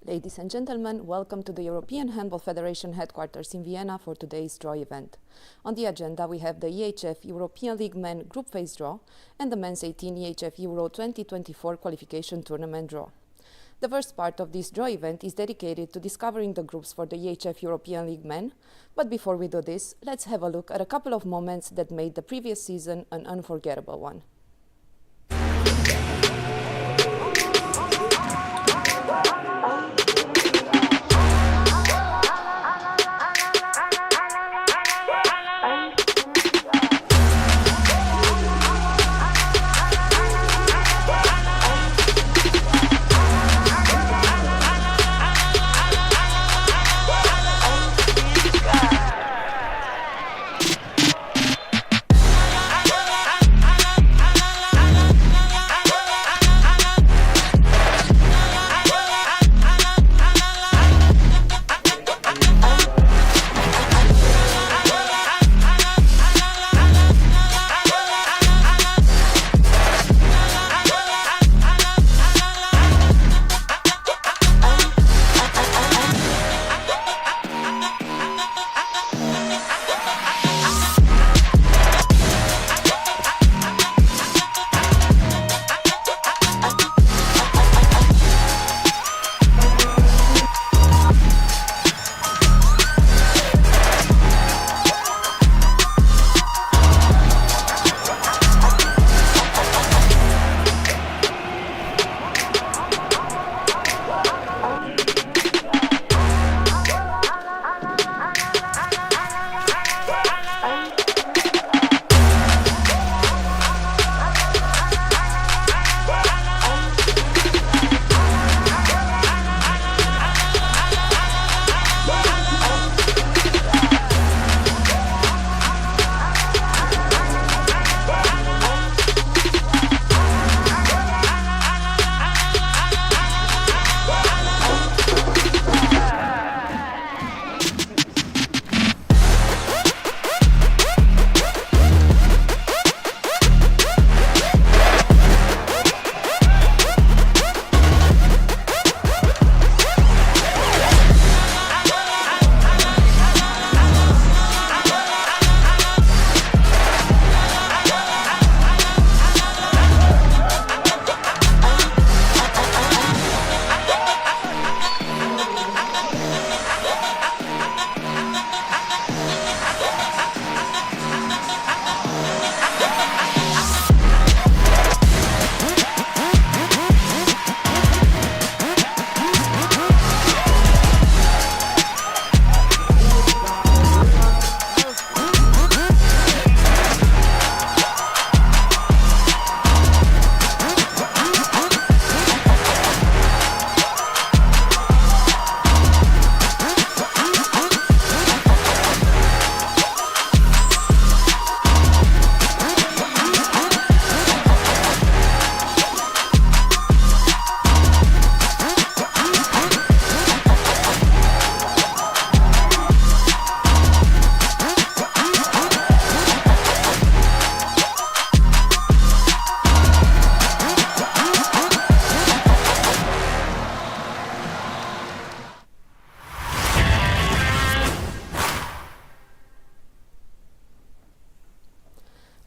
Ladies and gentlemen, welcome to the European Handball Federation headquarters in Vienna for today's draw event. On the agenda we have the EHF European League Men group phase draw and the Men's 18 EHF Euro 2024 qualification tournament draw. The first part of this draw event is dedicated to discovering the groups for the EHF European League Men, but before we do this, let's have a look at a couple of moments that made the previous season an unforgettable one.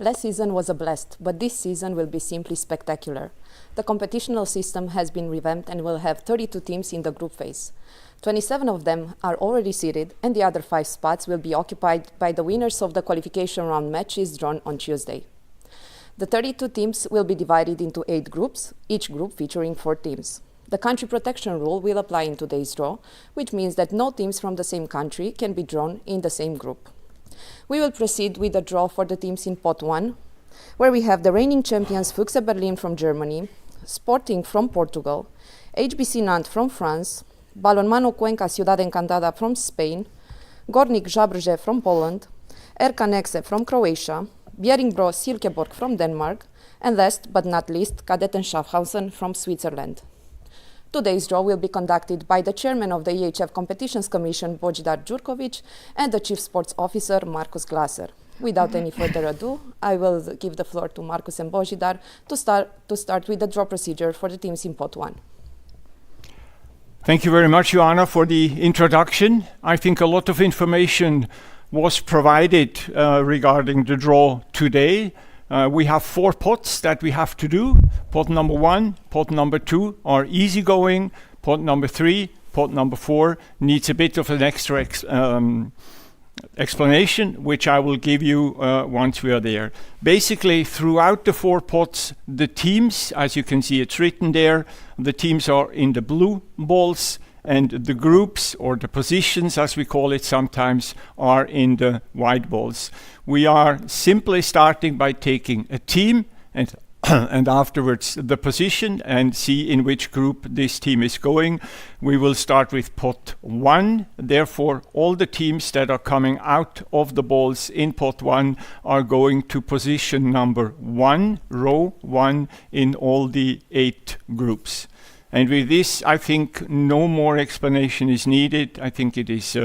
Last season was a blast, but this season will be simply spectacular. The competitional system has been revamped and will have 32 teams in the group phase. 27 of them are already seeded, and the other 5 spots will be occupied by the winners of the qualification round matches drawn on Tuesday. The 32 teams will be divided into 8 groups, each group featuring 4 teams. The country protection rule will apply in today's draw, which means that no teams from the same country can be drawn in the same group. We will proceed with the draw for the teams in Pot 1, where we have the reigning champions Füchse Berlin from Germany, Sporting from Portugal, HBC Nantes from France, Balonmano Cuenca Ciudad Encantada from Spain, Gornik Zabrze from Poland, RK Nexe from Croatia, Bjerringbro Silkeborg from Denmark, and last but not least, Kadetten Schaffhausen from Switzerland. Today's draw will be conducted by the chairman of the EHF Competitions Commission, Božidar Đurković, and the chief sports officer, Markus Glaser. Without any further ado, I will give the floor to Markus and Božidar to start with the draw procedure for the teams in Pot 1. Thank you very much, Joanna, for the introduction. I think a lot of information was provided regarding the draw today. We have 4 pots that we have to do. Pot number 1, pot number 2 are easygoing. Pot number 3, pot number 4 needs a bit of an extra explanation, which I will give you once we are there. Basically, throughout the 4 pots, the teams, as you can see, it's written there, the teams are in the blue balls, and the groups, or the positions as we call it sometimes, are in the white balls. We are simply starting by taking a team and and afterwards the position and see in which group this team is going. We will start with pot 1. Therefore, all the teams that are coming out of the balls in pot 1 are going to position number 1, row 1, in all the 8 groups. And with this, I think no more explanation is needed. I think it is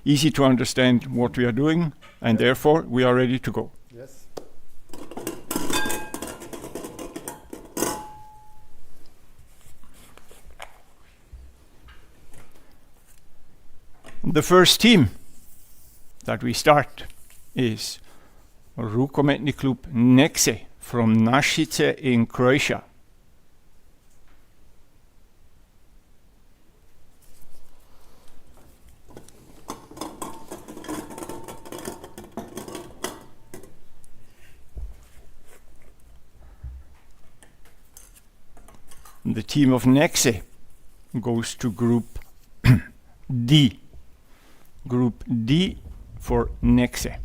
easy to understand what we are doing, and therefore we are ready to go. Yes. The first team that we start is Rukometni Klub Nexe from Našice in Croatia. The team of Nexe goes to Group D. Group D for Nexe.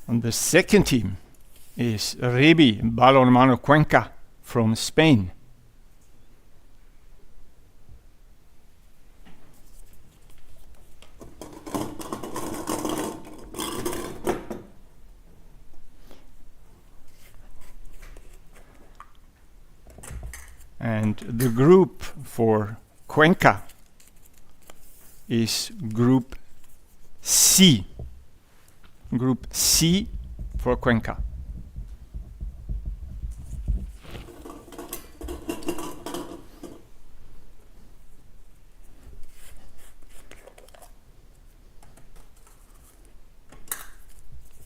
And the second team is Rebi Balonmano Cuenca from Spain. And the group for Cuenca is Group C. Group C for Cuenca.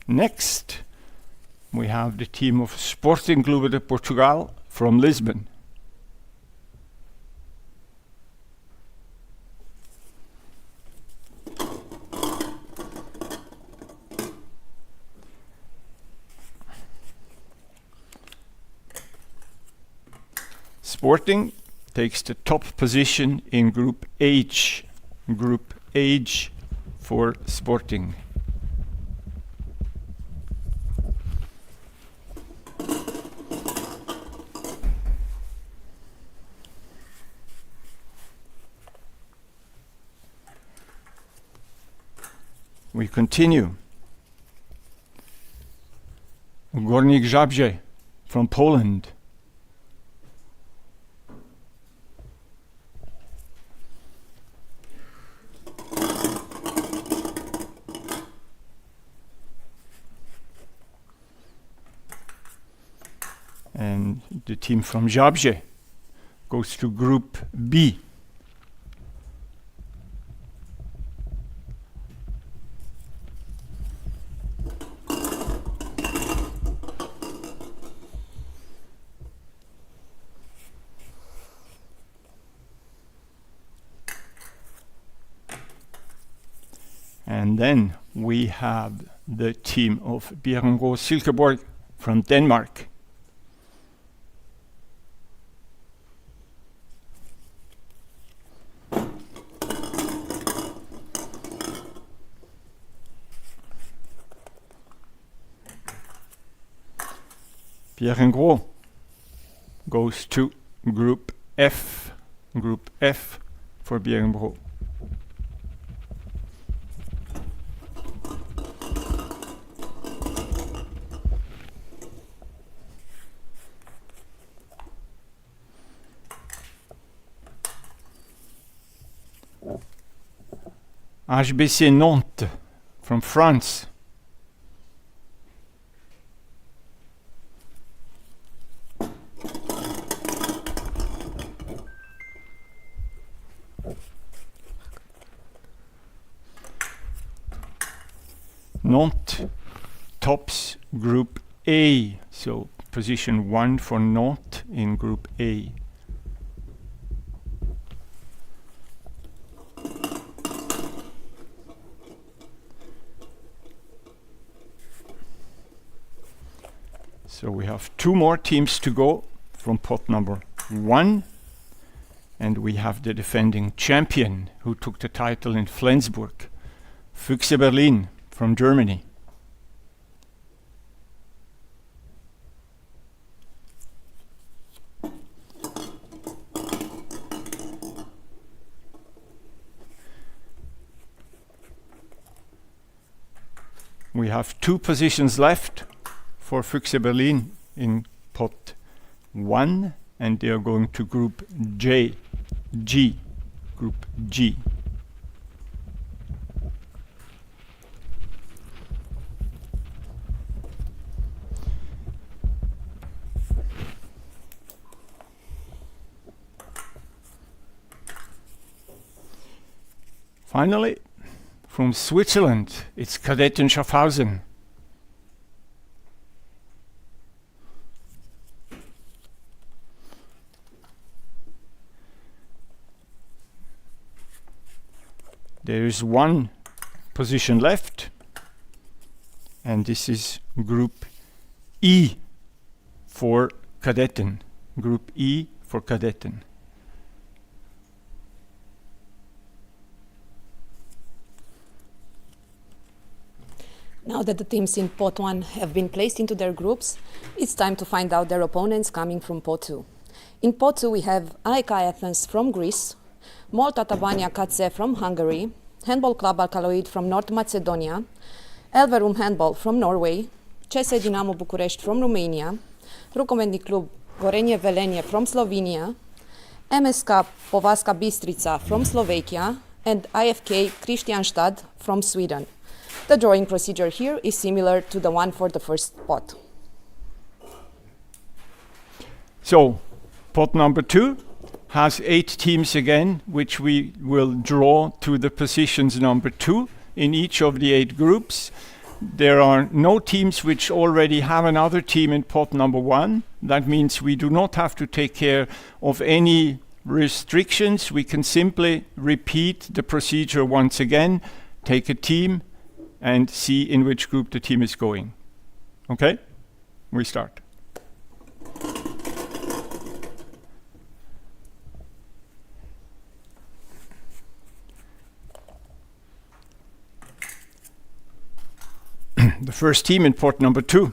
Next, we have the team of Sporting Clube de Portugal from Lisbon. Sporting takes the top position in Group H. Group H for Sporting. We continue. Górnik Zabrze from Poland. And the team from Zabrze goes to Group B. And then we have the team of Bjerringbro Silkeborg from Denmark. Bjerringbro goes to Group F. Group F for Bjerringbro. HBC Nantes from France. Nantes tops Group A, so position 1 for Nantes in Group A. So we have 2 more teams to go from pot number 1, and we have the defending champion who took the title in Flensburg, Füchse Berlin from Germany. We have 2 positions left for Füchse Berlin in pot 1, and they are going to Group G. Group G. Finally, from Switzerland, it's Kadetten Schaffhausen. There is 1 position left, and this is Group E for Kadetten. Group E for Kadetten. Now that the teams in pot 1 have been placed into their groups, it's time to find out their opponents coming from pot 2. In pot 2 we have AEK Athens from Greece, Malta Tabania Katse from Hungary, Handball Club Alcaloid from North Macedonia, Elverum Handball from Norway, CS Dinamo Bucharest from Romania, Rukometni Klub Gorenje Velenje from Slovenia, MSK Povaska Bistrica from Slovakia, and IFK Kristianstad from Sweden. The drawing procedure here is similar to the one for the first pot. So, pot number 2 has 8 teams again, which we will draw to the positions number 2 in each of the 8 groups. There are no teams which already have another team in pot number 1. That means we do not have to take care of any restrictions. We can simply repeat the procedure once again, take a team, and see in which group the team is going. Okay? We start. The first team in pot number 2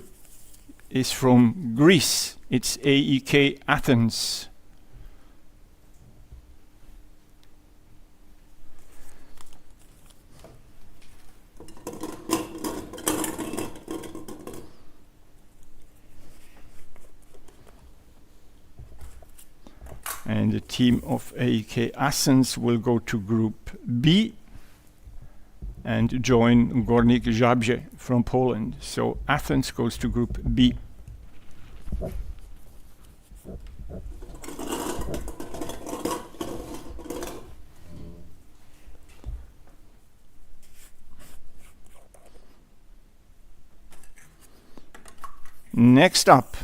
is from Greece. It's AEK Athens. And the team of AEK Athens will go to Group B and join Górnik Zabrze from Poland. So Athens goes to Group B. Next up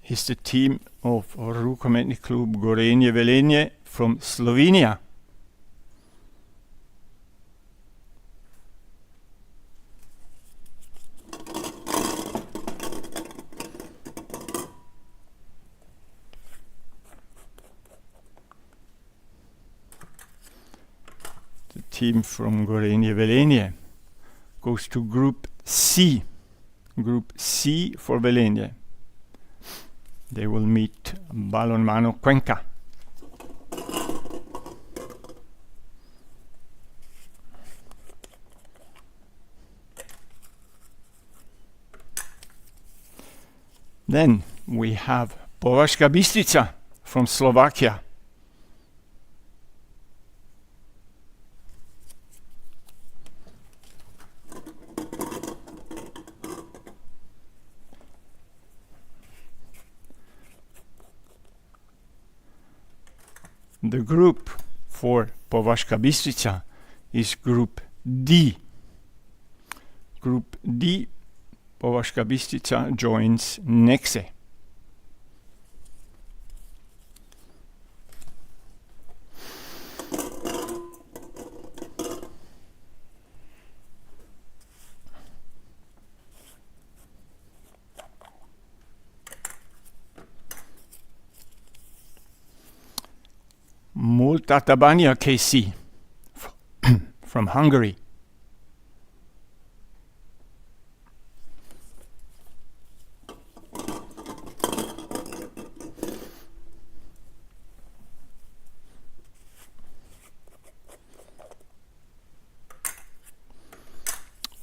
is the team of Rukometni Klub Gorenje Velenje from Slovenia. The team from Gorenje Velenje goes to Group C. Group C for Velenje. They will meet Balonmano Cuenca. Then we have Povaska Bistrica from Slovakia. The group for Považská Bystrica is Group D. Group D, Považská Bystrica joins Nexe. Multatabanya KC from Hungary.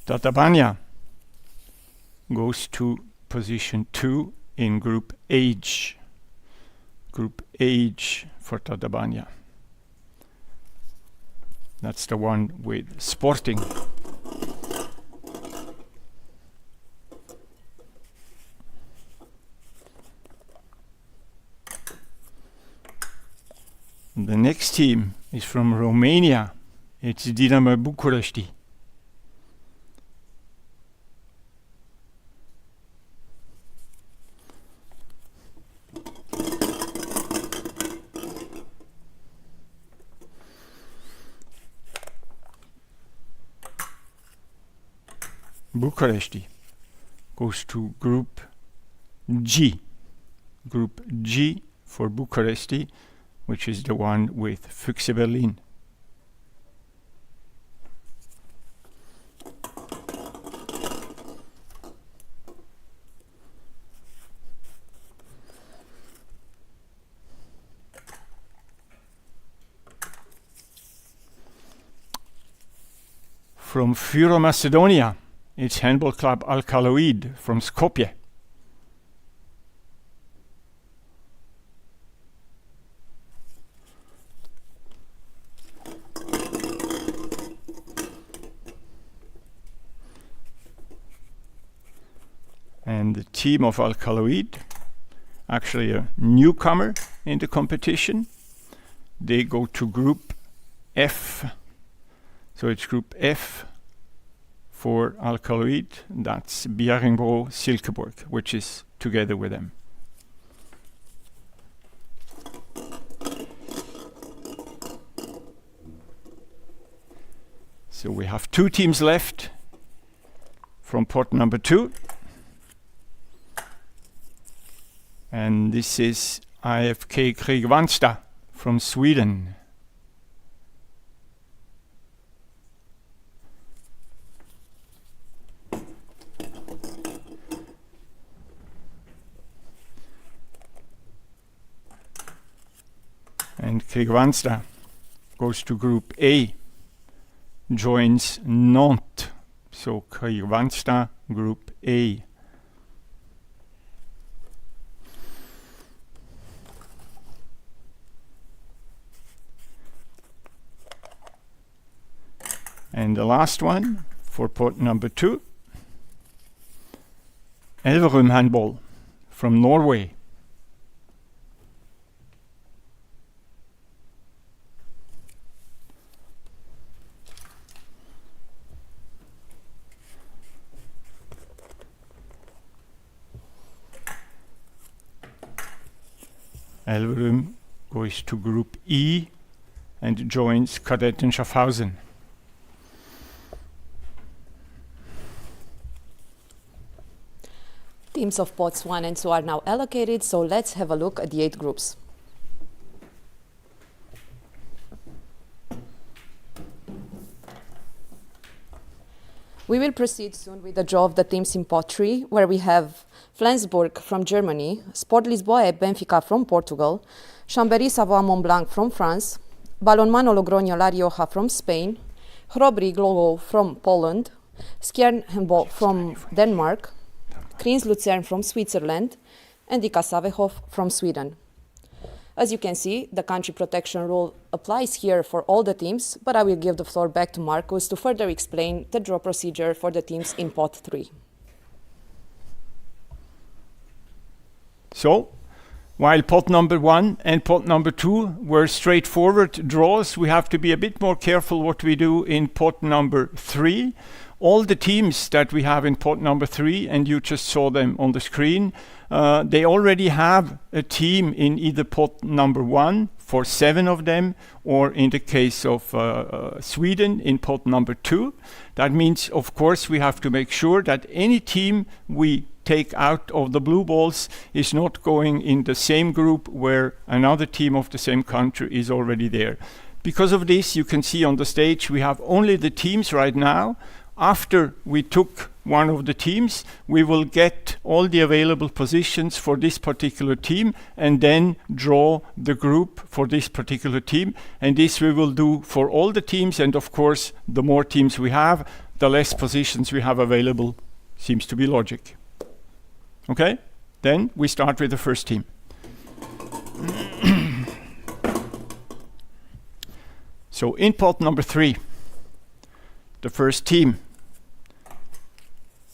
Tatabanya goes to position 2 in Group H. Group H for Tatabanya. That's the one with Sporting. The next team is from Romania. It's Dinamo Bucuresti. Bucuresti goes to Group G. Group G for Bucuresti, which is the one with Füchse Berlin. From Fyro Macedonia, it's Handball Club Alkaloid from Skopje. And the team of Alkaloid, actually a newcomer in the competition, they go to Group F. So it's Group F for Alkaloid, that's Bjerringbro Silkeborg, which is together with them. So we have 2 teams left from pot number 2. And this is IFK Kristianstad from Sweden. And Kristianstad goes to Group A, joins Nantes. So Kristianstad, Group A. And the last one for pot number 2, Elverum Handball from Norway. Elverum goes to Group E and joins Kadetten Schaffhausen. Teams of pots 1 and 2 are now allocated, so let's have a look at the 8 groups. We will proceed soon with the draw of the teams in pot 3, where we have Flensburg from Germany, Sport Lisboa Benfica from Portugal, Chambéry Savoie Mont Blanc from France, Balonmano Logroño La Rioja from Spain, Hrobry Glogo from Poland, Skjern Handball from Denmark, Kriens Luzern from Switzerland, and IK Sävehof from Sweden. As you can see, the country protection rule applies here for all the teams, but I will give the floor back to Markus to further explain the draw procedure for the teams in pot 3. So, While pot number 1 and pot number 2 were straightforward draws, we have to be a bit more careful what we do in pot number 3. All the teams that we have in pot number 3, and you just saw them on the screen, they already have a team in either pot number 1 for 7 of them, or in the case of Sweden in pot number 2. That means, of course, we have to make sure that any team we take out of the blue balls is not going in the same group where another team of the same country is already there. Because of this, you can see on the stage we have only the teams right now. After we took one of the teams, we will get all the available positions for this particular team and then draw the group for this particular team. And this we will do for all the teams, and of course, the more teams we have, the less positions we have available. Seems to be logic. Okay, then we start with the first team. So in pot number 3, the first team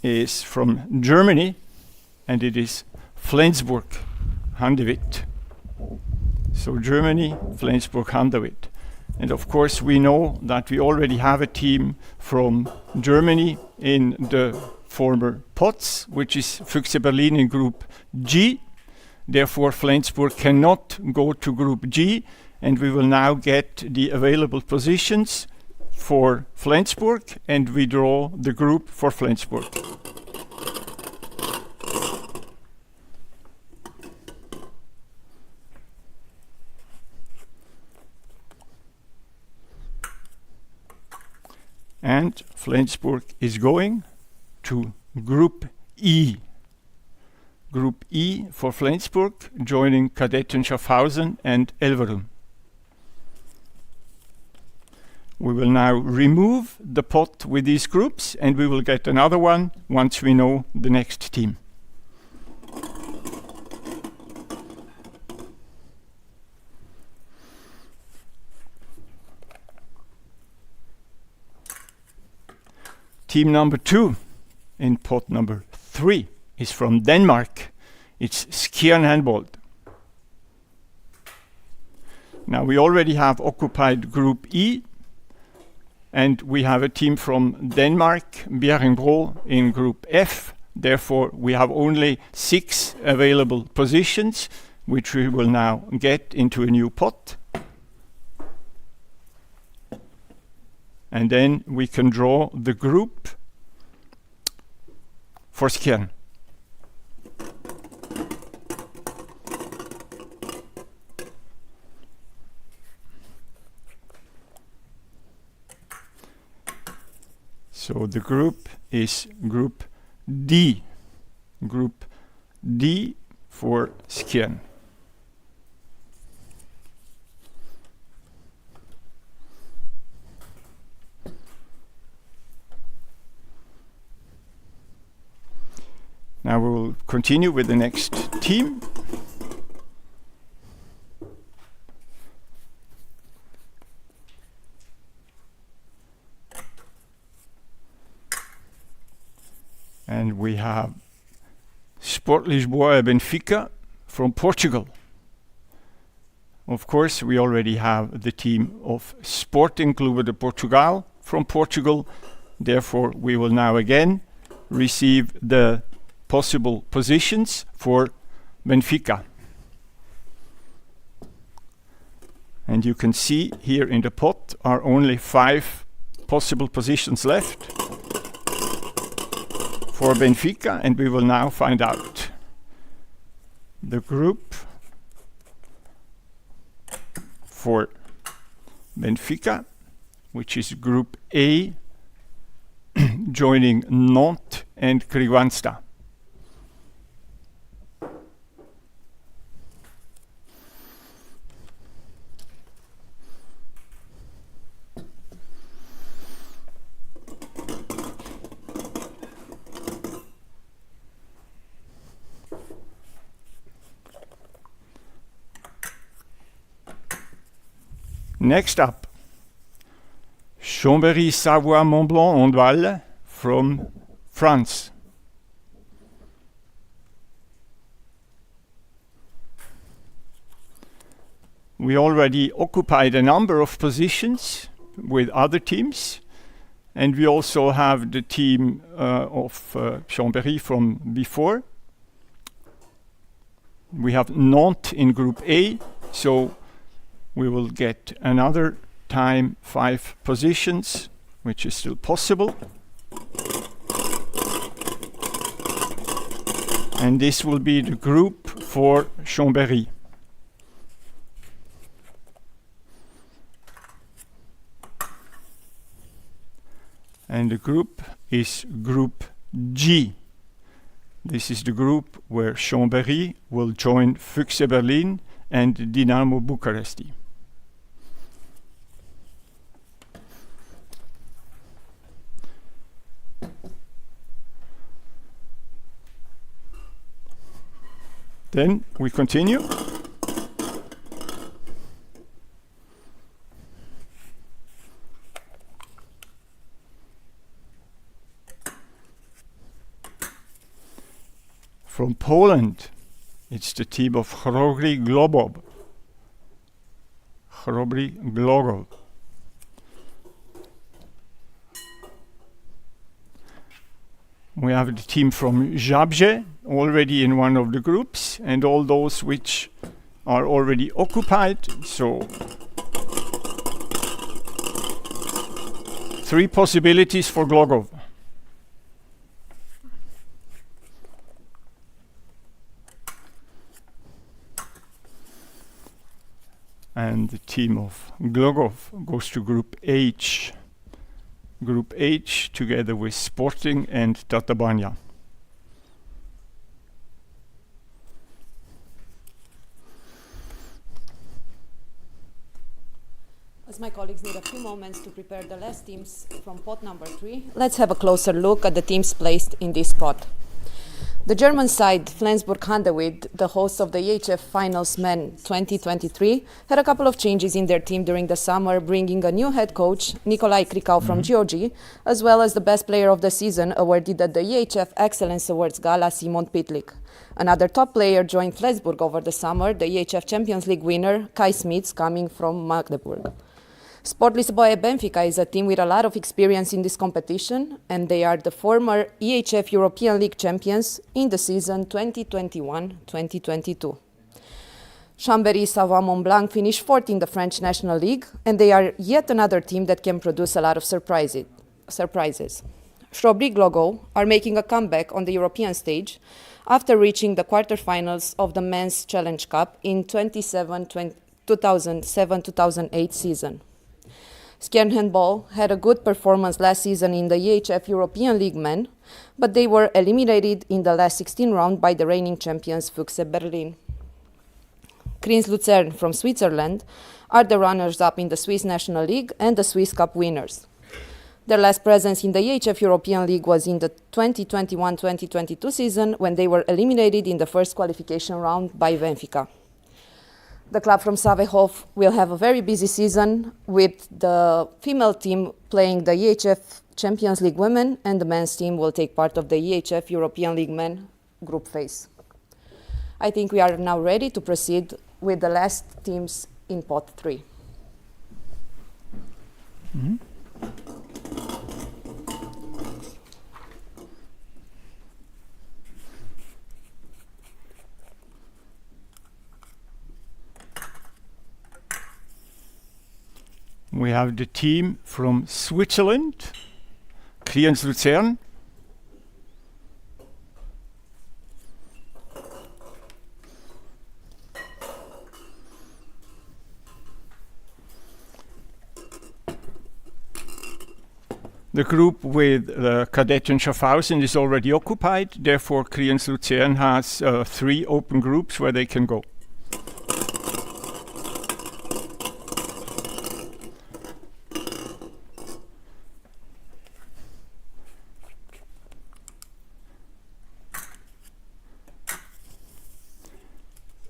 is from Germany, and it is Flensburg-Handewitt. So Germany, Flensburg-Handewitt. And of course we know that we already have a team from Germany in the former pots, which is Füchse Berlin in group G. Therefore Flensburg cannot go to group G, and we will now get the available positions for Flensburg, and we draw the group for Flensburg. And Flensburg is going to Group E. Group E for Flensburg, joining Kadetten Schaffhausen and Elverum. We will now remove the pot with these groups, and we will get another one once we know the next team. Team number 2 in pot number 3 is from Denmark. It's Skjern Handball. Now we already have occupied group E, and we have a team from Denmark, Bjerringbro, in group F. Therefore we have only 6 available positions, which we will now get into a new pot. And then we can draw the group for Skjern. So the group is group D. Group D for Skjern. Now we will continue with the next team. And we have Sport Lisboa Benfica from Portugal. Of course, we already have the team of Sporting Clube de Portugal from Portugal. Therefore, we will now again receive the possible positions for Benfica. And you can see here in the pot are only 5 possible positions left for Benfica, and we will now find out the group for Benfica, which is group A, joining Nantes and Kristianstad. Next up, Chambéry Savoie Mont Blanc Handball from France. We already occupied a number of positions with other teams, and we also have the team of Chambéry from before. We have Nantes in Group A, so we will get another time 5 positions, which is still possible. And this will be the group for Chambéry. And the group is Group G. This is the group where Chambéry will join Füchse Berlin and Dynamo Bucharest. Then we continue. From Poland, it's the team of Chrobry Globov. Chrobry Globov. We have the team from Zabrze, already in one of the groups, and all those which are already occupied. So 3 possibilities for Glogov. And the team of Glogov goes to Group H. Group H together with Sporting and Tatabánya. As my colleagues need a few moments to prepare the last teams from pot number 3, let's have a closer look at the teams placed in this pot. The German side, Flensburg-Handewitt, the hosts of the EHF Finals Men 2023, had a couple of changes in their team during the summer, bringing a new head coach, Nikolai Krikau from Georgia, as well as the best player of the season awarded at the EHF Excellence Awards Gala, Simon Pitlik. Another top player joined Flensburg over the summer, the EHF Champions League winner, Kai Smits, coming from Magdeburg. Sport Lisboa Benfica is a team with a lot of experience in this competition, and they are the former EHF European League champions in the season 2021-2022. Chambéry Savoie-Mont-Blanc finished 4th in the French National League, and they are yet another team that can produce a lot of surprises. Chrobry Glogov are making a comeback on the European stage after reaching the quarterfinals of the Men's Challenge Cup in 2007-2008 season. Skjern Handball had a good performance last season in the EHF European League Men, but they were eliminated in the last 16 round by the reigning champions Füchse Berlin. Kriens Luzern from Switzerland are the runners-up in the Swiss National League and the Swiss Cup winners. Their last presence in the EHF European League was in the 2021-2022 season when they were eliminated in the first qualification round by Benfica. The club from Savehof will have a very busy season with the female team playing the EHF Champions League Women, and the men's team will take part of the EHF European League Men group phase. I think we are now ready to proceed with the last teams in pot 3. Mm-hmm. We have the team from Switzerland, Kriens Luzern. The group with Kadetten Schaffhausen is already occupied, therefore Kriens Luzern has 3 open groups where they can go.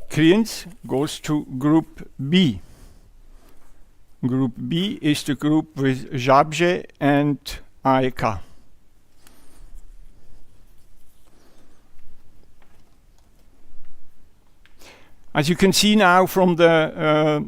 Kriens goes to Group B. Group B is the group with Zabrze and AEK. As you can see now from the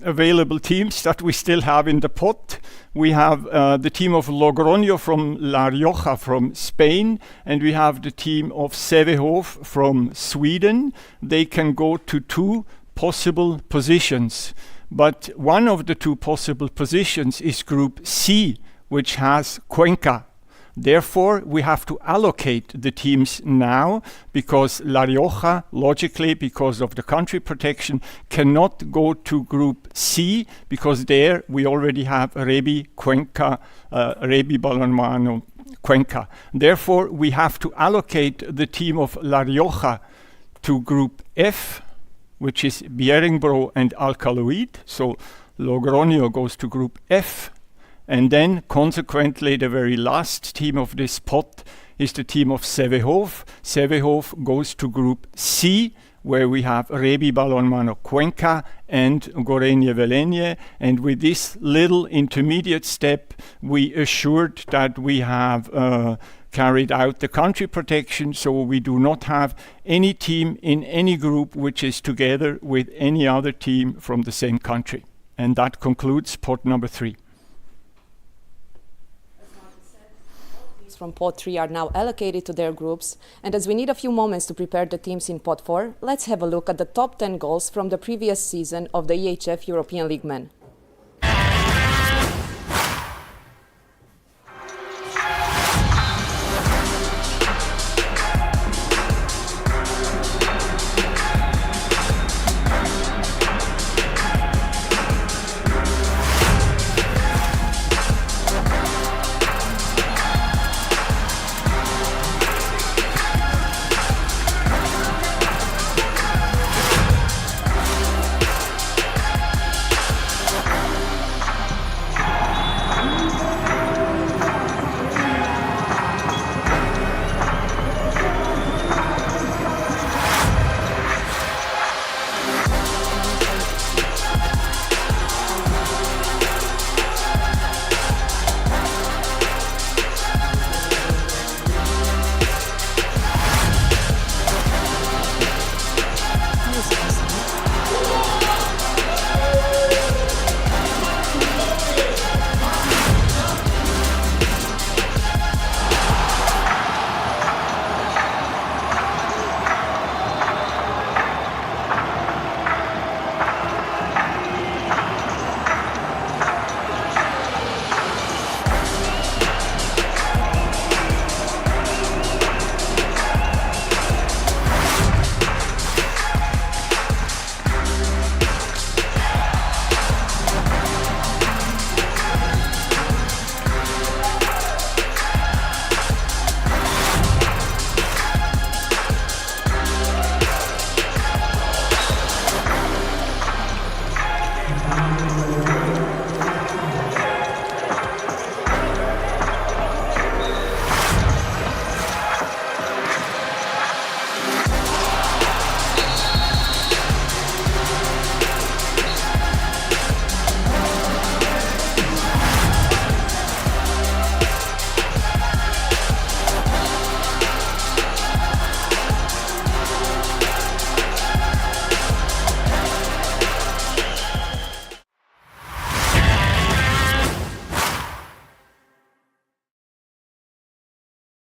available teams that we still have in the pot, we have the team of Logroño from La Rioja from Spain, and we have the team of Sävehof from Sweden. They can go to 2 possible positions, but one of the 2 possible positions is Group C, which has Cuenca. Therefore, we have to allocate the teams now, because La Rioja, logically, because of the country protection, cannot go to Group C, because there we already have Rebi, Cuenca, Rebi Balonmano, Cuenca. Therefore, we have to allocate the team of La Rioja to Group F, which is Bieringbro and Alcaloid. So Logroño goes to Group F. And then, consequently, the very last team of this pot is the team of Sävehof. Sävehof goes to Group C, where we have Rebi Balonmano Cuenca and Gorenje Velenje. And with this little intermediate step, we assured that we have carried out the country protection, so we do not have any team in any group which is together with any other team from the same country. And that concludes pot number 3. From pot 3 are now allocated to their groups, and as we need a few moments to prepare the teams in pot 4, let's have a look at the top 10 goals from the previous season of the EHF European League Men.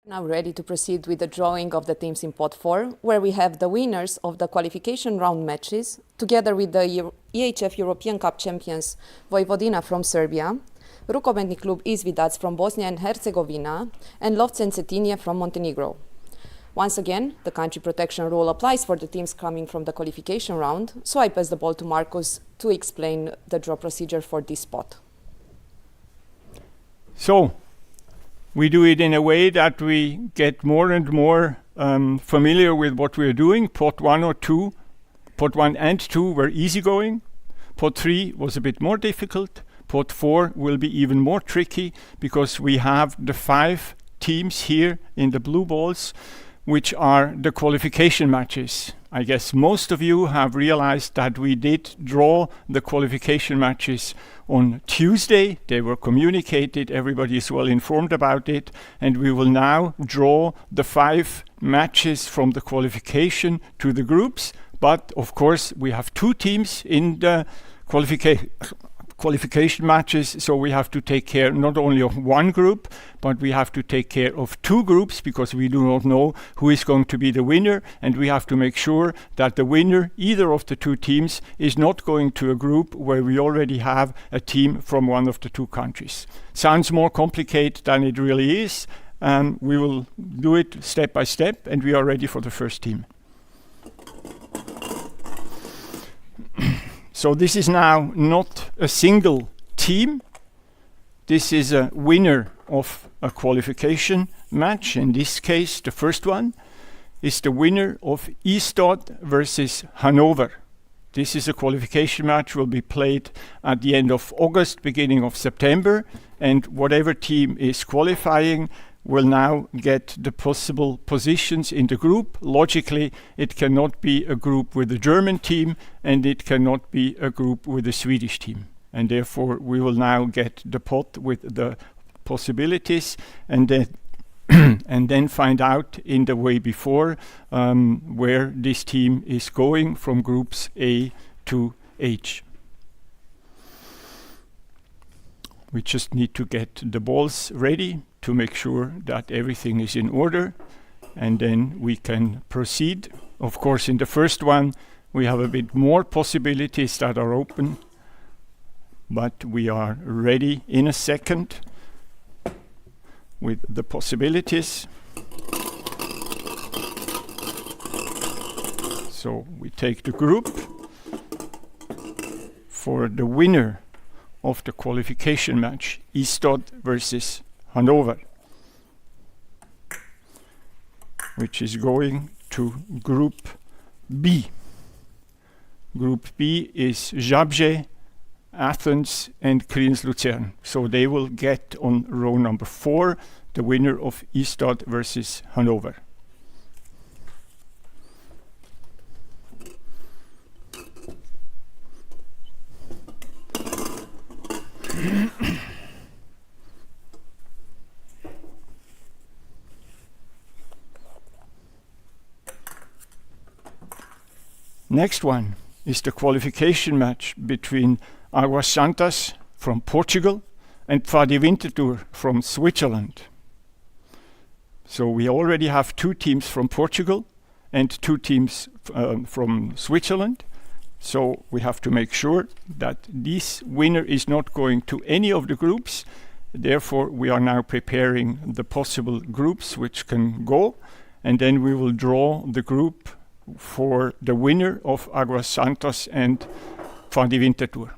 Now ready to proceed with the drawing of the teams in pot 4, where we have the winners of the qualification round matches, together with the EHF European Cup champions Vojvodina from Serbia, Rukometni Klub Izvidac from Bosnia and Herzegovina, and Lovćen Cetinje from Montenegro. Once again, the country protection rule applies for the teams coming from the qualification round, so I pass the ball to Marcus to explain the draw procedure for this spot. So, we do it in a way that we get more and more familiar with what we're doing. Pot 1 and 2 were easygoing. Pot 3 was a bit more difficult. Pot 4 will be even more tricky because we have the 5 teams here in the blue balls. which are the qualification matches. I guess most of you have realized that we did draw the qualification matches on Tuesday. They were communicated, everybody is well informed about it, and we will now draw the 5 matches from the qualification to the groups. But of course we have 2 teams in the qualification matches, so we have to take care not only of 1 group, but we have to take care of 2 groups, because we do not know who is going to be the winner, and we have to make sure that the winner, either of the 2 teams, is not going to a group where we already have a team from one of the 2 countries. Sounds more complicated than it really is. We will do it step by step, and we are ready for the first team. So this is now not a single team. This is a winner of a qualification match. In this case, the first one is the winner of Ystad versus Hanover. This is a qualification match, will be played at the end of August, beginning of September, and whatever team is qualifying will now get the possible positions in the group. Logically, it cannot be a group with a German team, and it cannot be a group with a Swedish team. And therefore, we will now get the pot with the possibilities, and then and then find out in the way before where this team is going from groups A to H. We just need to get the balls ready to make sure that everything is in order, and then we can proceed. Of course, in the first one, we have a bit more possibilities that are open, but we are ready in a second with the possibilities. So we take the group for the winner of the qualification match, Ystad versus Hanover, which is going to Group B. Group B is Zabrze, Athens, and Kriens Luzern. So they will get on row number 4 the winner of Ystad versus Hanover. Next one is the qualification match between Águas Santas from Portugal and Pfadi Winterthur from Switzerland. So we already have 2 teams from Portugal and 2 teams from Switzerland. So we have to make sure that this winner is not going to any of the groups. Therefore, we are now preparing the possible groups which can go, and then we will draw the group for the winner of Águas Santas and Pfadi Winterthur.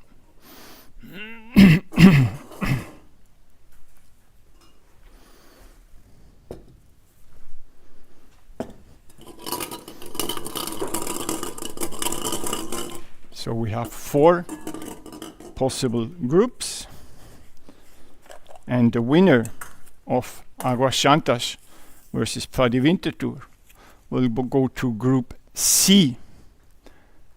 So we have 4 possible groups, and the winner of Águas Santas versus Pfadi Winterthur will go to Group C.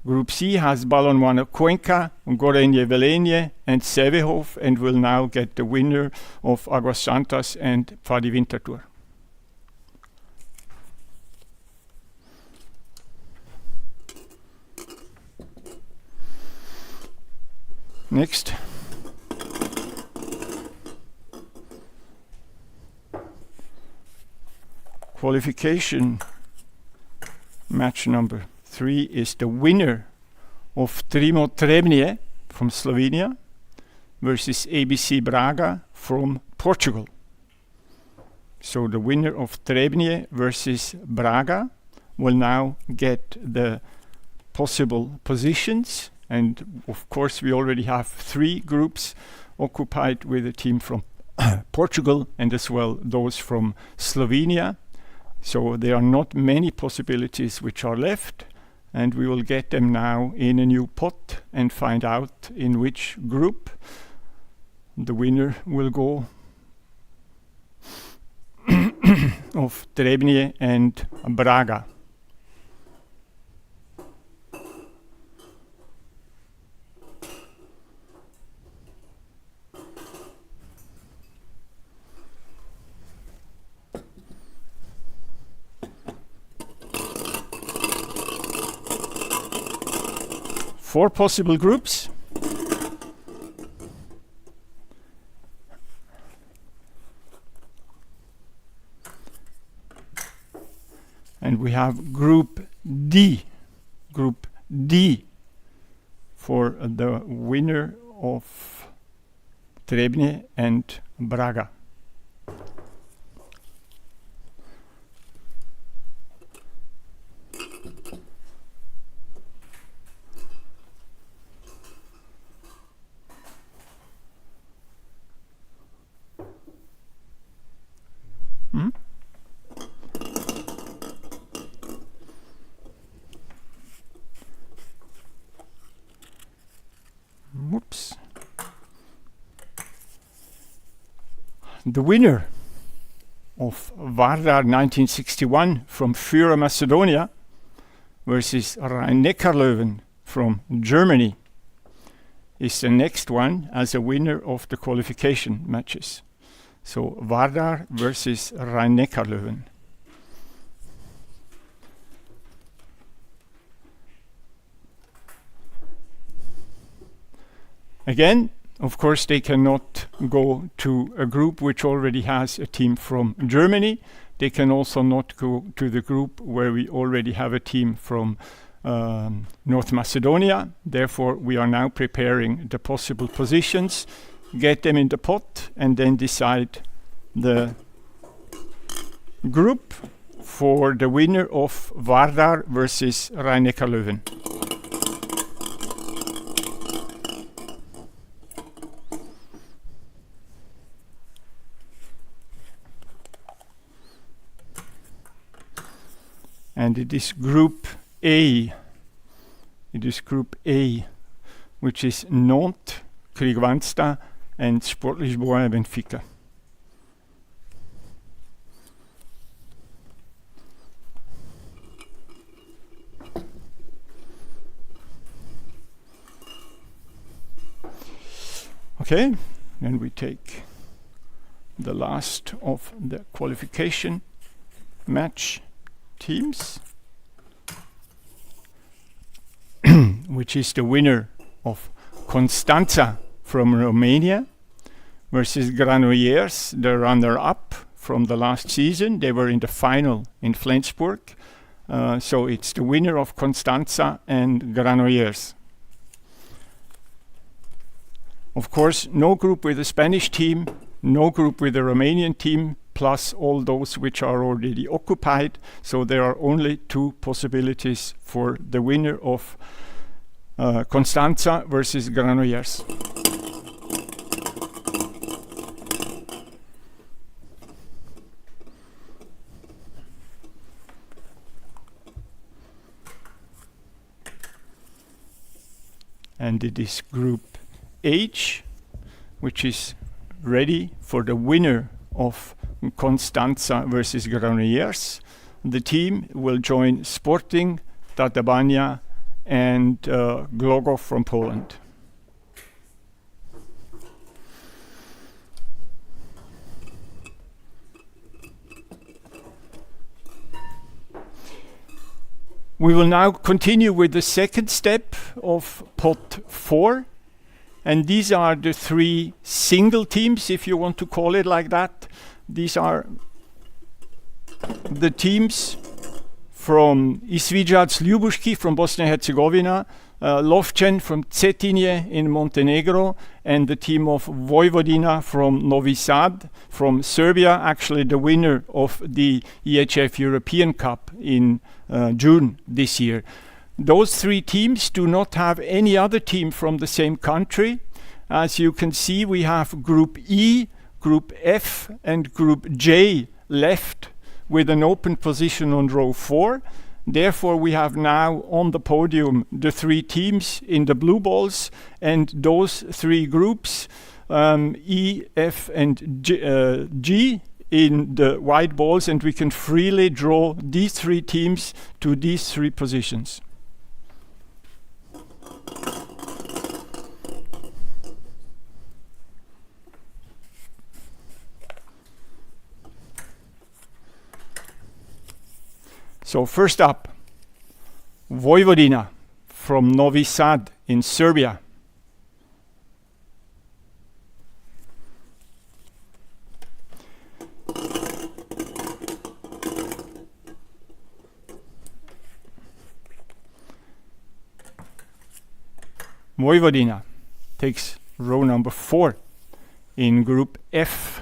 Group C has Balonmano Cuenca, Gorenje Velenje, and Sevehof, and will now get the winner of Águas Santas and Pfadi Winterthur. Next. Qualification match number 3 is the winner of Trimo Trebnje from Slovenia versus ABC Braga from Portugal. So the winner of Trebnje versus Braga will now get the possible positions, and of course we already have 3 groups occupied with a team from Portugal and as well those from Slovenia. So there are not many possibilities which are left, and we will get them now in a new pot and find out in which group the winner will go. of Trebnje and Braga. Four possible groups. And we have Group D. Group D for the winner of Trebnje and Braga. Whoops. The winner of Vardar 1961 from Führer Macedonia versus Rhein-Neckar-Löwen from Germany is the next one as a winner of the qualification matches. So Vardar versus Rhein-Neckar-Löwen. Again, of course, they cannot go to a group which already has a team from Germany. They can also not go to the group where we already have a team from North Macedonia. Therefore, we are now preparing the possible positions, get them in the pot, and then decide the group for the winner of Vardar versus Rhein-Neckar-Löwen. And it is Group A. It is Group A, which is Nantes, Kriegwansta, and Sport Lisboa Benfica. Okay, then we take the last of the qualification match teams, which is the winner of Constanța from Romania versus Granollers, the runner-up from the last season. They were in the final in Flensburg. So it's the winner of Constanța and Granollers. Of course, no group with a Spanish team, no group with a Romanian team, plus all those which are already occupied. So there are only two possibilities for the winner of Constanța versus Granollers. And it is Group H, which is ready for the winner of Constanța versus Granollers. The team will join Sporting, Tatabánya, and Głogów from Poland. We will now continue with the second step of pot 4. And these are the three single teams, if you want to call it like that. These are the teams from Izviđac Ljubuški from Bosnia and Herzegovina, Lovćen from Cetinje in Montenegro, and the team of Vojvodina from Novi Sad, from Serbia, actually the winner of the EHF European Cup in June this year. Those three teams do not have any other team from the same country. As you can see, we have Group E, Group F, and Group J left with an open position on row 4. Therefore, we have now on the podium the three teams in the blue balls, and those three groups, E, F, and G, in the white balls, and we can freely draw these three teams to these three positions. So first up, Vojvodina from Novi Sad in Serbia. Vojvodina takes row number 4 in Group F.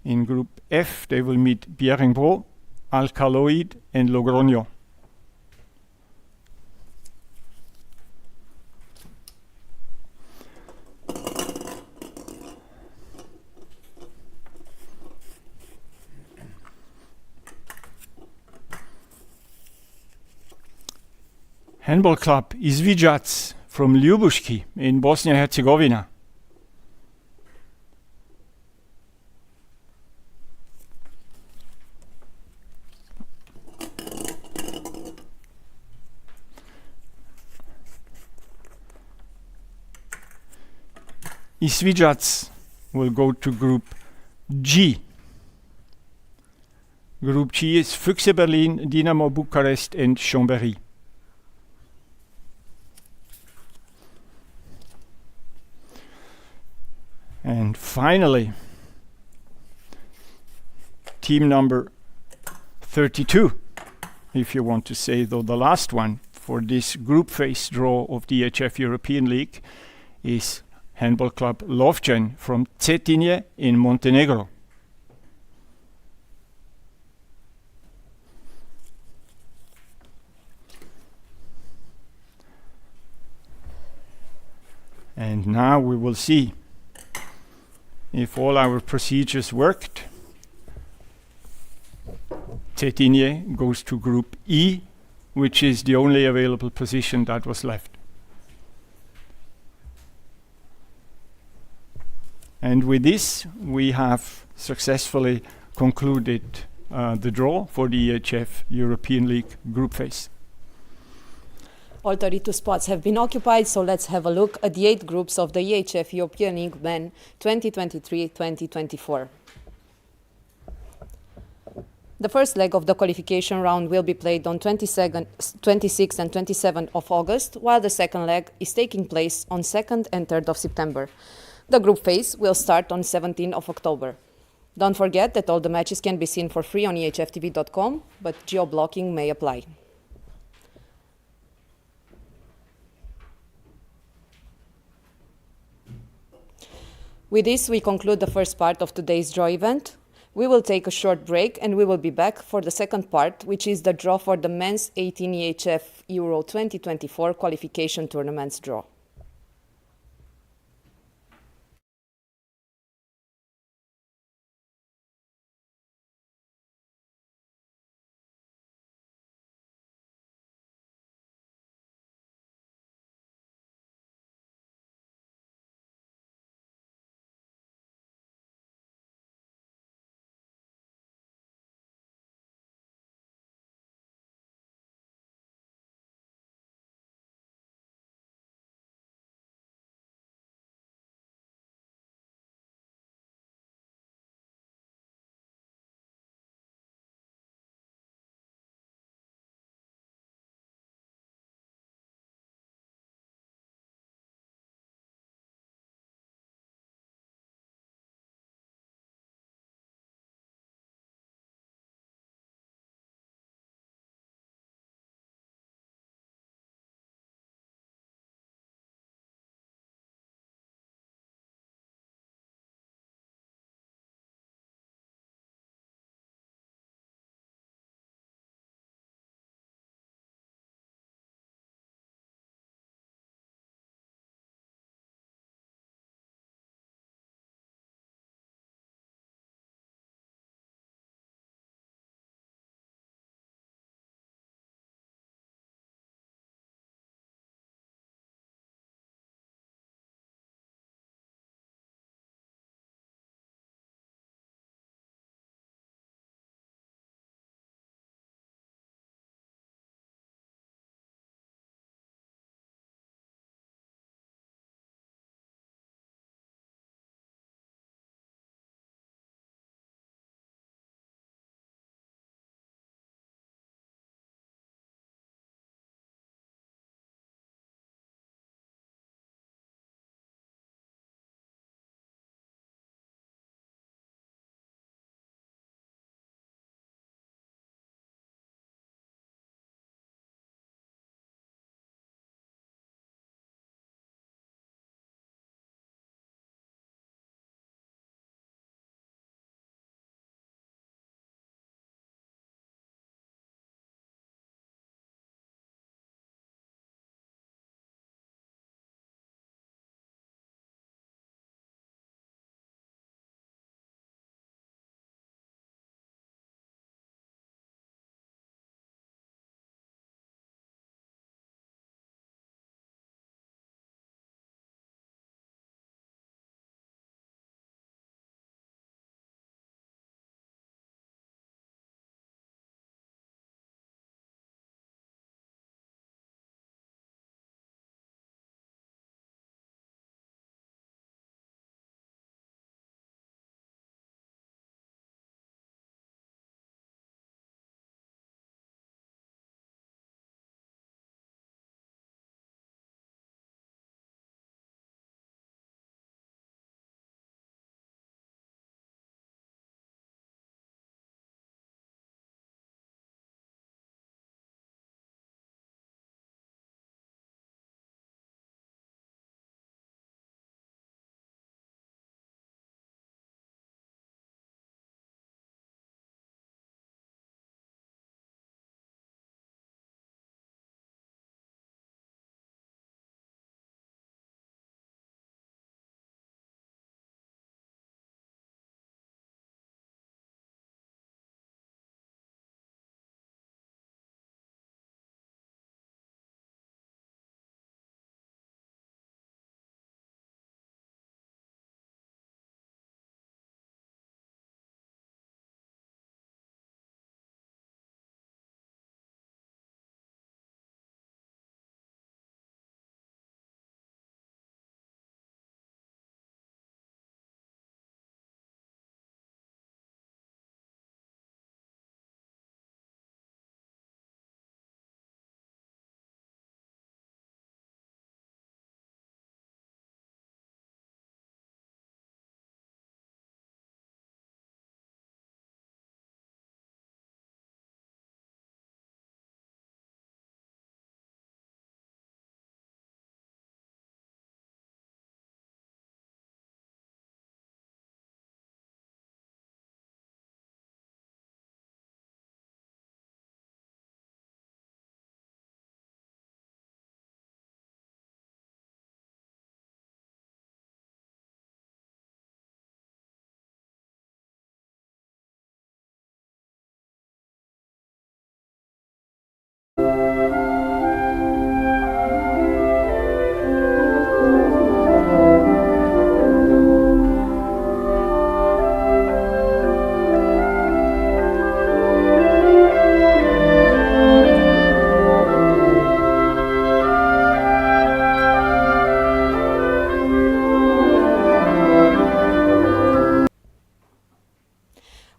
In Group F, they will meet Bjerringbro, Alkaloid, and Logroño. Handball club Izvijac from Ljubuški in Bosnia and Herzegovina. Izvijac will go to Group G. Group G is Füchse Berlin, Dinamo Bucharest, and Chambéry. And finally, team number 32, if you want to say, though, the last one for this group phase draw of the EHF European League, is Handball Club Lovćen from Cetinje in Montenegro. And now we will see if all our procedures worked. Cetinje goes to Group E, which is the only available position that was left. And with this, we have successfully concluded the draw for the EHF European League group phase. All 32 spots have been occupied, so let's have a look at the 8 groups of the EHF European League Men 2023-2024. The first leg of the qualification round will be played on 26th and 27th of August, while the second leg is taking place on 2nd and 3rd of September. The group phase will start on 17th of October. Don't forget that all the matches can be seen for free on ehftv.com, but geo-blocking may apply. With this, we conclude the first part of today's draw event. We will take a short break and we will be back for the second part, which is the draw for the Men's 18 EHF Euro 2024 qualification tournaments draw.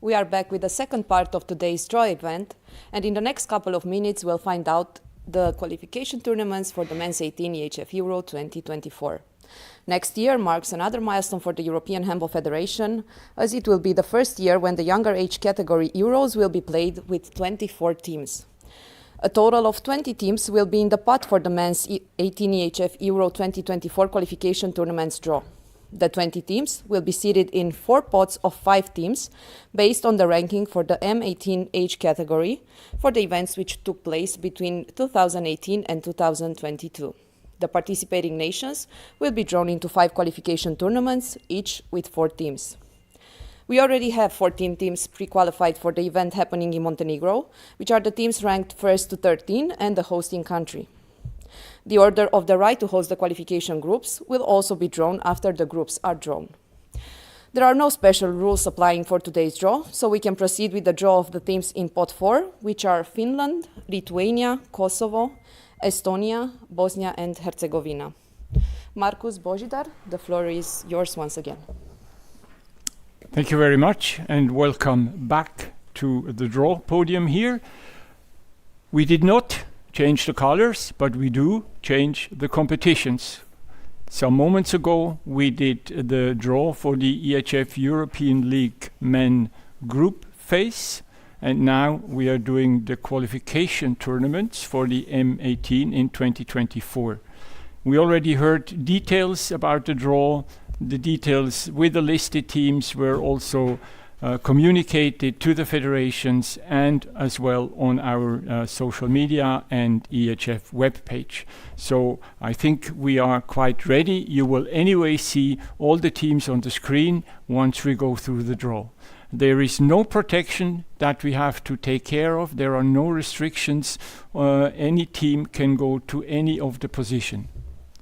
We are back with the second part of today's draw event, and in the next couple of minutes we'll find out the qualification tournaments for the Men's 18 EHF Euro 2024. Next year marks another milestone for the European Handball Federation, as it will be the first year when the younger age category Euros will be played with 24 teams. A total of 20 teams will be in the pot for the Men's 18 EHF Euro 2024 qualification tournaments draw. The 20 teams will be seated in 4 pots of 5 teams based on the ranking for the M18 age category for the events which took place between 2018 and 2022. The participating nations will be drawn into 5 qualification tournaments, each with 4 teams. We already have 14 teams pre-qualified for the event happening in Montenegro, which are the teams ranked 1st to 13 and the hosting country. The order of the right to host the qualification groups will also be drawn after the groups are drawn. There are no special rules applying for today's draw, so we can proceed with the draw of the teams in pot 4, which are Finland, Lithuania, Kosovo, Estonia, Bosnia and Herzegovina. Markus Božidar, the floor is yours once again. Thank you very much and welcome back to the draw podium here. We did not change the colors, but we do change the competitions. Some moments ago we did the draw for the EHF European League Men group phase, and now we are doing the qualification tournaments for the M18 in 2024. We already heard details about the draw. The details with the listed teams were also communicated to the federations and as well on our social media and EHF webpage. So I think we are quite ready. You will anyway see all the teams on the screen once we go through the draw. There is no protection that we have to take care of. There are no restrictions. Any team can go to any of the position.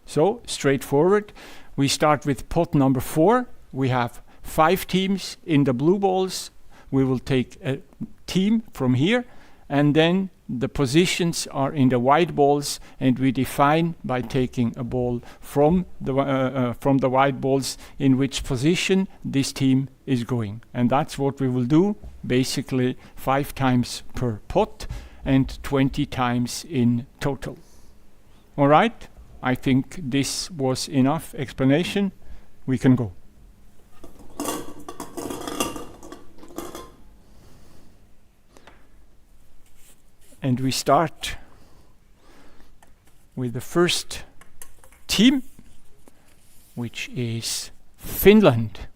So straightforward. We start with pot number 4. We have 5 teams in the blue balls. We will take a team from here, and then the positions are in the white balls, and we define by taking a ball from the white balls in which position this team is going. And that's what we will do, basically 5 times per pot and 20 times in total. All right, I think this was enough explanation. We can go. And we start with the first team, which is Finland.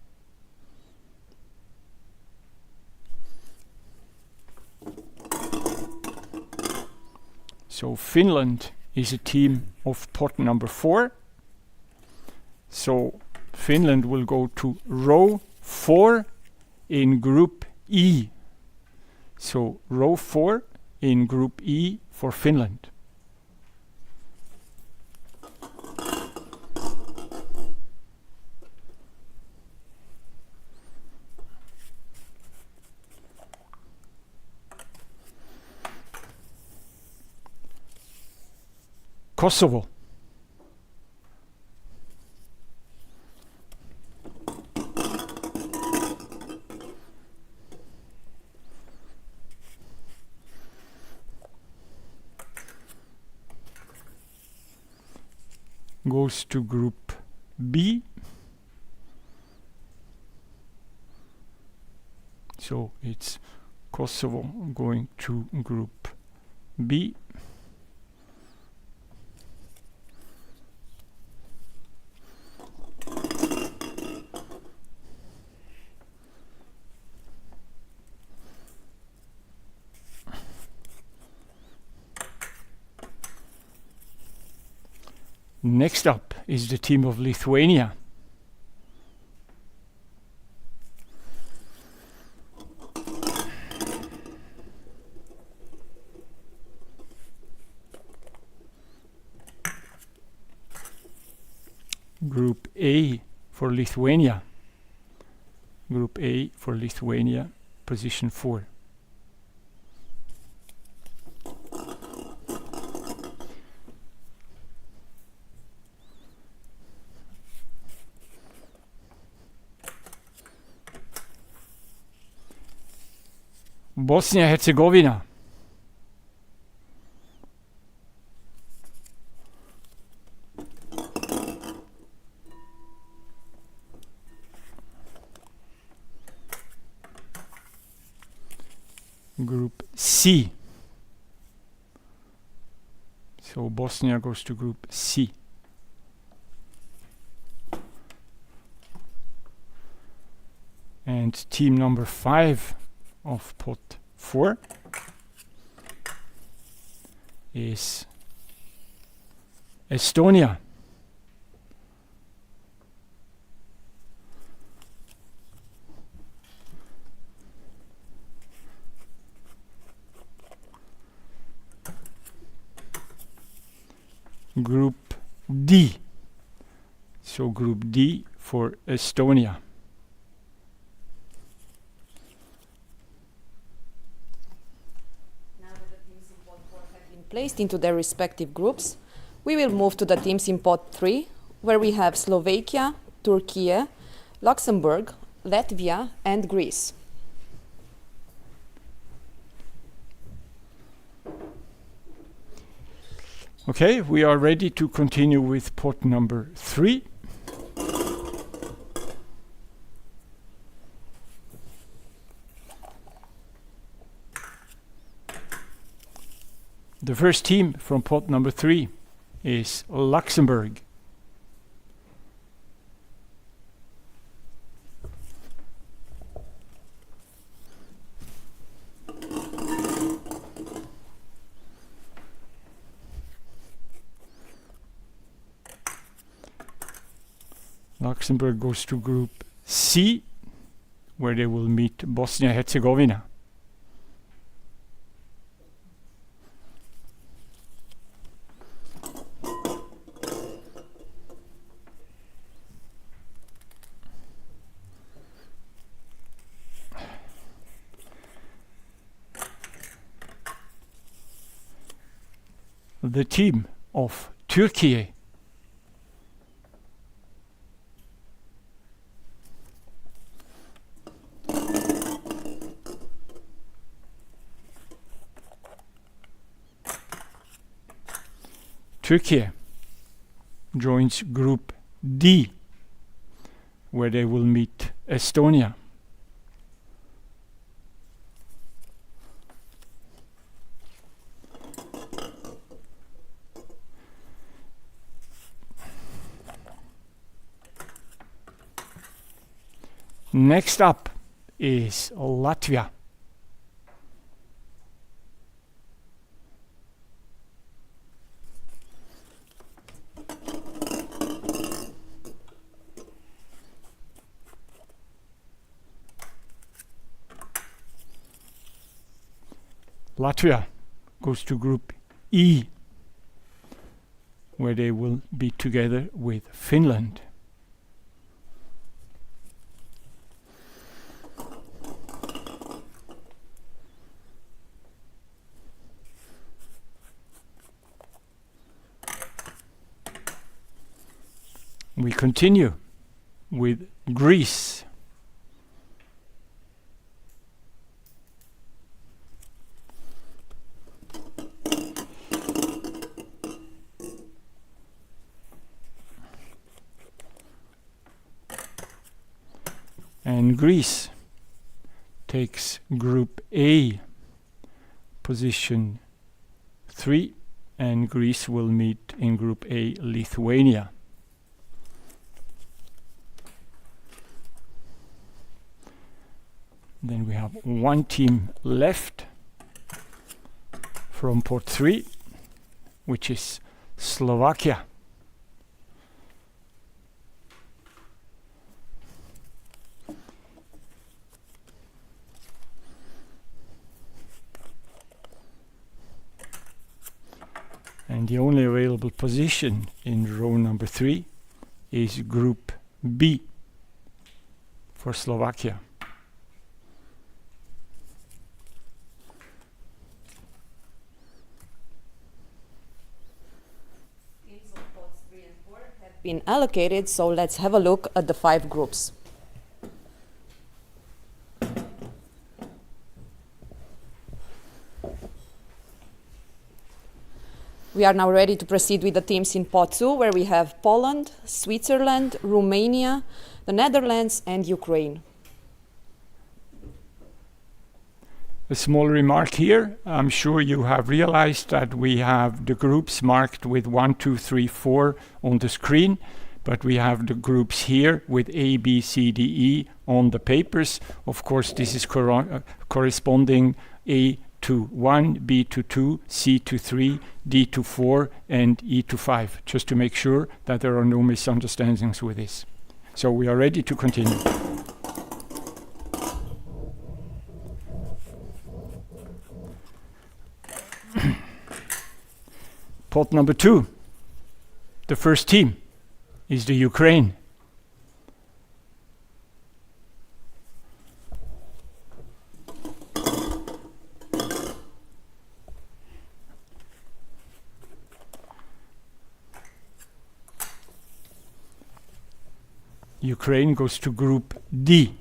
So Finland is a team of pot number 4. So Finland will go to row 4 in group E. So row 4 in group E for Finland. Kosovo. Goes to group B. So it's Kosovo going to group B. Next up is the team of Lithuania. Group A for Lithuania. Group A for Lithuania, position 4. Bosnia-Herzegovina. Group C. So Bosnia goes to Group C. And team number 5 of pot 4 is Estonia. Group D. So Group D for Estonia. Now that the teams in pot 4 have been placed into their respective groups, we will move to the teams in pot 3, where we have Slovakia, Turkey, Luxembourg, Latvia and Greece. Okay, we are ready to continue with pot number 3. The first team from pot number 3 is Luxembourg. Luxembourg goes to Group C, where they will meet Bosnia-Herzegovina. The team of Turkey joins Group D, where they will meet Estonia. Next up is Latvia. Latvia goes to Group E, where they will be together with Finland. We continue with Greece. And Greece takes Group A, position 3, and Greece will meet in Group A Lithuania. Then we have one team left from pot 3, which is Slovakia. And the only available position in row number 3 is Group B for Slovakia. Teams of pots 3 and 4 have been allocated, so let's have a look at the 5 groups. We are now ready to proceed with the teams in Pot 2, where we have Poland, Switzerland, Romania, the Netherlands and Ukraine. A small remark here. I'm sure you have realized that we have the groups marked with 1, 2, 3, 4 on the screen, but we have the groups here with A, B, C, D, E on the papers. Of course, this is corresponding A to 1, B to 2, C to 3, D to 4, and E to 5, just to make sure that there are no misunderstandings with this. So we are ready to continue. Pot number 2, the first team is the Ukraine. Ukraine goes to Group D.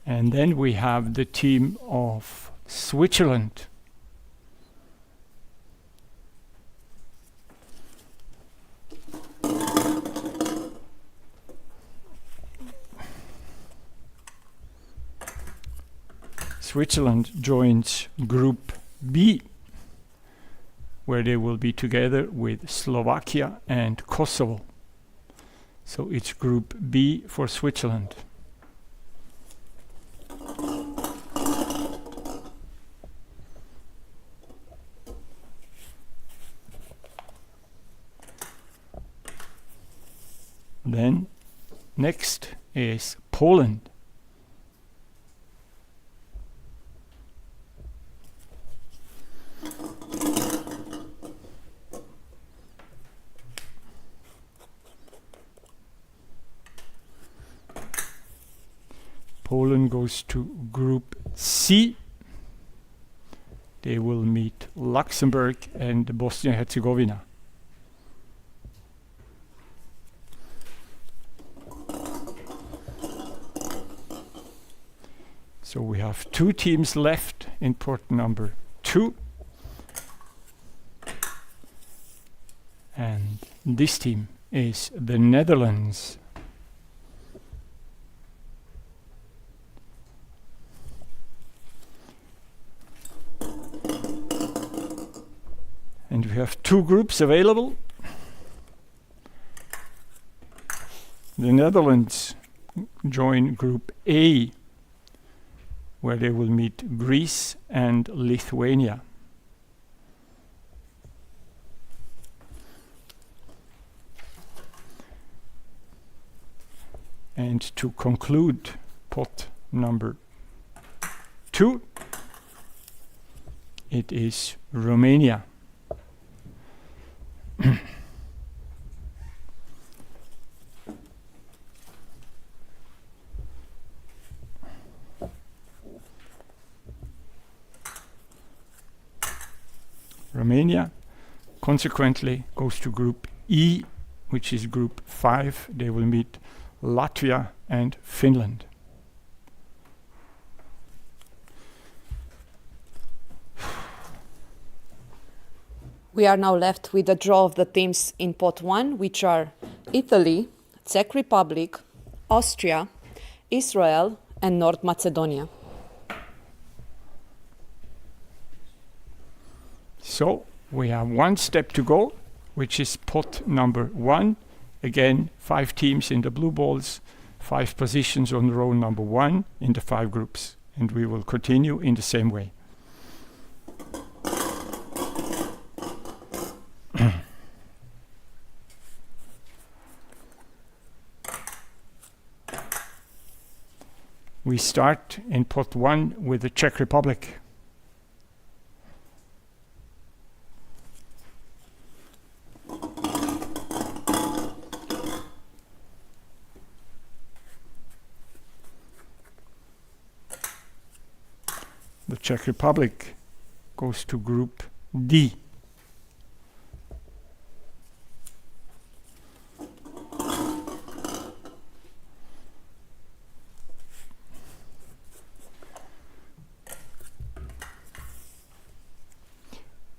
And then we have the team of Switzerland. Switzerland joins Group B, where they will be together with Slovakia and Kosovo. So it's Group B for Switzerland. Then next is Poland. Poland goes to Group C. They will meet Luxembourg and Bosnia-Herzegovina. So we have 2 teams left in pot number 2. And this team is the Netherlands. And we have 2 groups available. The Netherlands join Group A, where they will meet Greece and Lithuania. And to conclude pot number 2, it is Romania. Romania consequently goes to Group E, which is Group 5. They will meet Latvia and Finland. We are now left with the draw of the teams in pot 1, which are Italy, Czech Republic, Austria, Israel and North Macedonia. So we have 1 step to go, which is pot number 1. Again, 5 teams in the blue balls, 5 positions on row number 1 in the 5 groups. And we will continue in the same way. We start in pot 1 with the Czech Republic. The Czech Republic goes to Group D.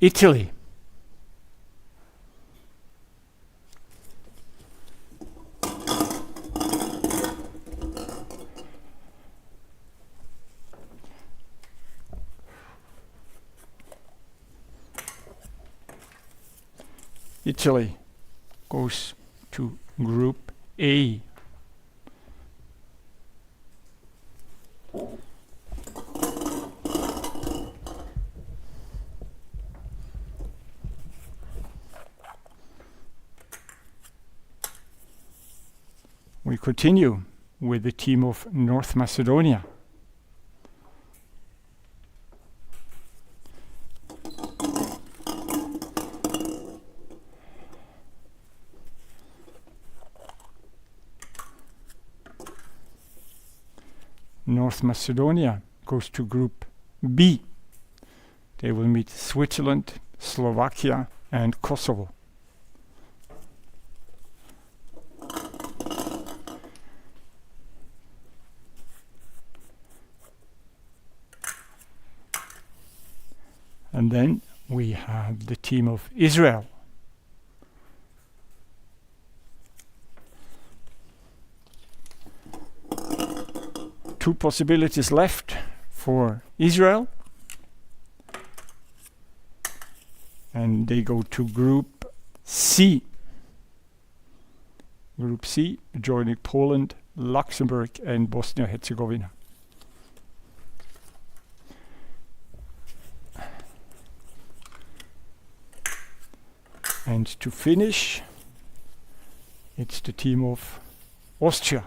Italy. Italy goes to Group A. We continue with the team of North Macedonia. North Macedonia goes to Group B. They will meet Switzerland, Slovakia, and Kosovo. And then we have the team of Israel. Two possibilities left for Israel. And they go to Group C. Group C, joining Poland, Luxembourg, and Bosnia-Herzegovina. And to finish, it's the team of Austria.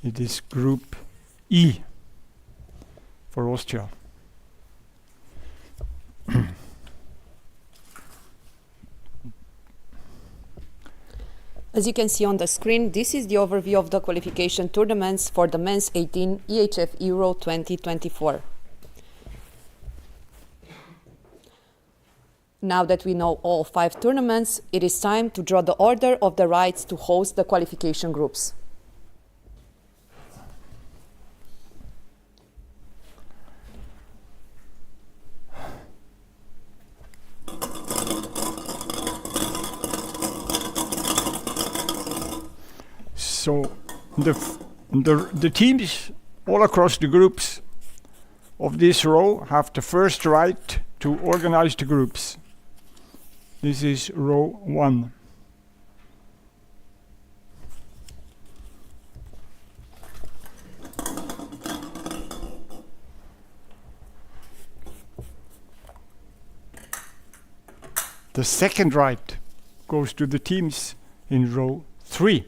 It is Group E for Austria. As you can see on the screen, this is the overview of the qualification tournaments for the Men's 18 EHF Euro 2024. Now that we know all 5 tournaments, it is time to draw the order of the rights to host the qualification groups. So the teams all across the groups of this row have the first right to organize the groups. This is row 1. The second right goes to the teams in row 3.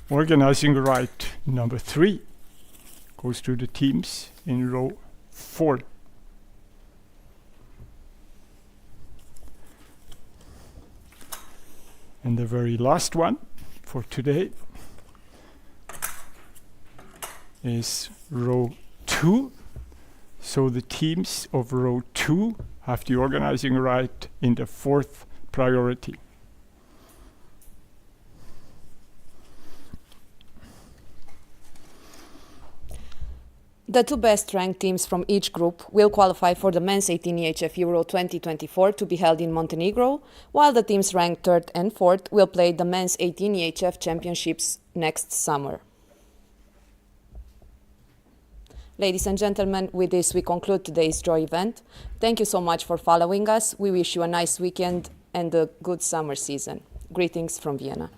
Organizing right number 3 goes to the teams in row 4. And the very last one for today is row 2. So the teams of row 2 have the organizing right in the 4th priority. The 2 best ranked teams from each group will qualify for the Men's 18 EHF Euro 2024 to be held in Montenegro, while the teams ranked 3rd and 4th will play the Men's 18 EHF Championships next summer. Ladies and gentlemen, with this we conclude today's draw event. Thank you so much for following us. We wish you a nice weekend and a good summer season. Greetings from Vienna.